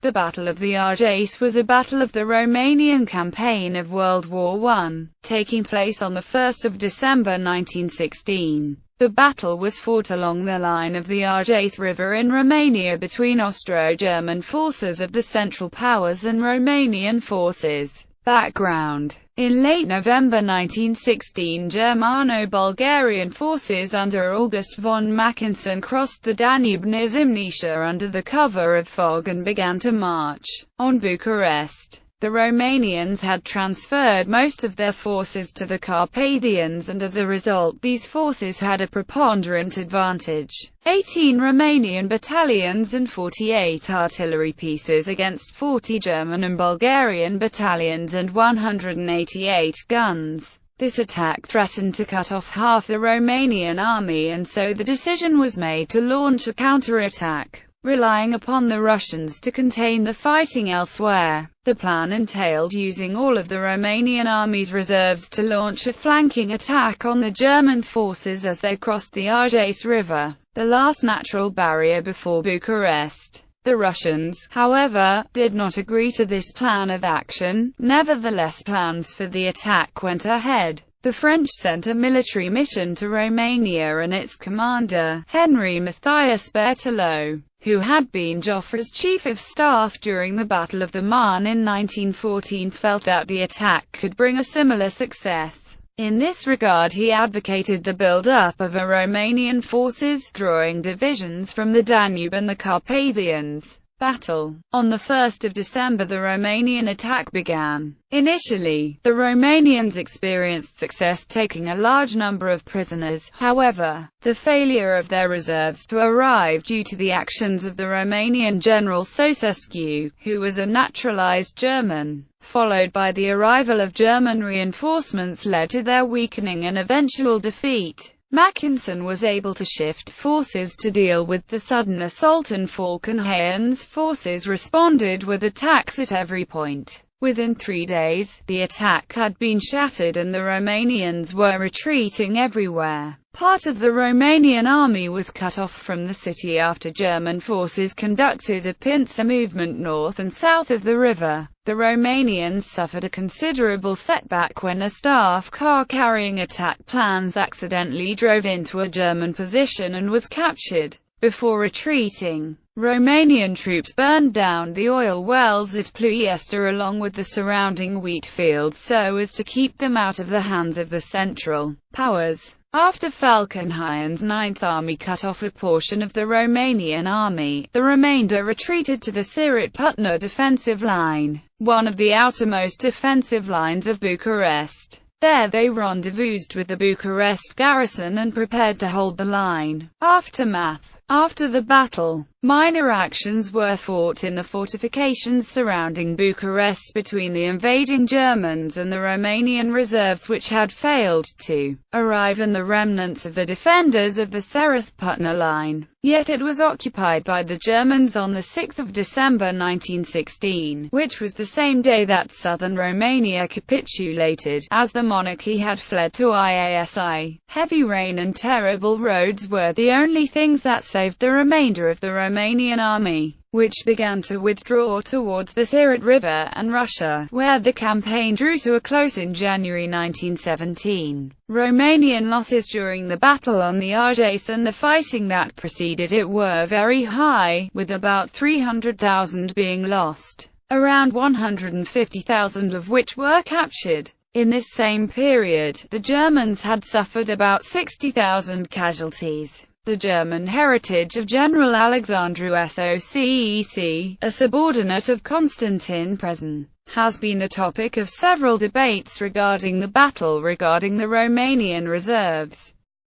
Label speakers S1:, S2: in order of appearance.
S1: The Battle of the Argeș was a battle of the Romanian campaign of World War I, taking place on 1 December 1916. The battle was fought along the line of the Argeș River in Romania between Austro-German forces of the Central Powers and Romanian forces. Background: in late November 1916, Germano-Bulgarian forces under August von Mackensen crossed the Danube near Zimnița under the cover of fog and began to march on Bucharest. The Romanians had transferred most of their forces to the Carpathians, and as a result these forces had a preponderant advantage. 18 Romanian battalions and 48 artillery pieces against 40 German and Bulgarian battalions and 188 guns. This attack threatened to cut off half the Romanian army, and so the decision was made to launch a counterattack, relying upon the Russians to contain the fighting elsewhere. The plan entailed using all of the Romanian army's reserves to launch a flanking attack on the German forces as they crossed the Argeș River, the last natural barrier before Bucharest. The Russians, however, did not agree to this plan of action. Nevertheless, plans for the attack went ahead. The French sent a military mission to Romania, and its commander, Henry Matthias Berthelot, who had been Joffre's chief of staff during the Battle of the Marne in 1914, felt that the attack could bring a similar success. In this regard, he advocated the build-up of a Romanian forces, drawing divisions from the Danube and the Carpathians. Battle. On 1 December the Romanian attack began. Initially, the Romanians experienced success taking a large number of prisoners. However, the failure of their reserves to arrive due to the actions of the Romanian general Ceausescu, who was a naturalized German, followed by the arrival of German reinforcements, led to their weakening and eventual defeat. Mackensen was able to shift forces to deal with the sudden assault, and Falkenhayn's forces responded with attacks at every point. Within 3 days, the attack had been shattered and the Romanians were retreating everywhere. Part of the Romanian army was cut off from the city after German forces conducted a pincer movement north and south of the river. The Romanians suffered a considerable setback when a staff car carrying attack plans accidentally drove into a German position and was captured. Before retreating, Romanian troops burned down the oil wells at Ploiester along with the surrounding wheat fields so as to keep them out of the hands of the Central Powers. After Falkenhayn's 9th Army cut off a portion of the Romanian army, the remainder retreated to the Siret-Putna defensive line, one of the outermost defensive lines of Bucharest. There they rendezvoused with the Bucharest garrison and prepared to hold the line. Aftermath. After the battle, minor actions were fought in the fortifications surrounding Bucharest between the invading Germans and the Romanian reserves which had failed to arrive, and the remnants of the defenders of the Siret-Putna line. Yet it was occupied by the Germans on 6 December 1916, which was the same day that southern Romania capitulated, as the monarchy had fled to Iasi. Heavy rain and terrible roads were the only things that saved the remainder of the Romanian army, which began to withdraw towards the Siret River and Russia, where the campaign drew to a close in January 1917. Romanian losses during the battle on the Argeș and the fighting that preceded it were very high, with about 300,000 being lost, around 150,000 of which were captured. In this same period, the Germans had suffered about 60,000 casualties. The German heritage of General Alexandru Socek, a subordinate of Constantin Preza, has been the topic of several debates regarding the battle. Regarding the Romanian reserves,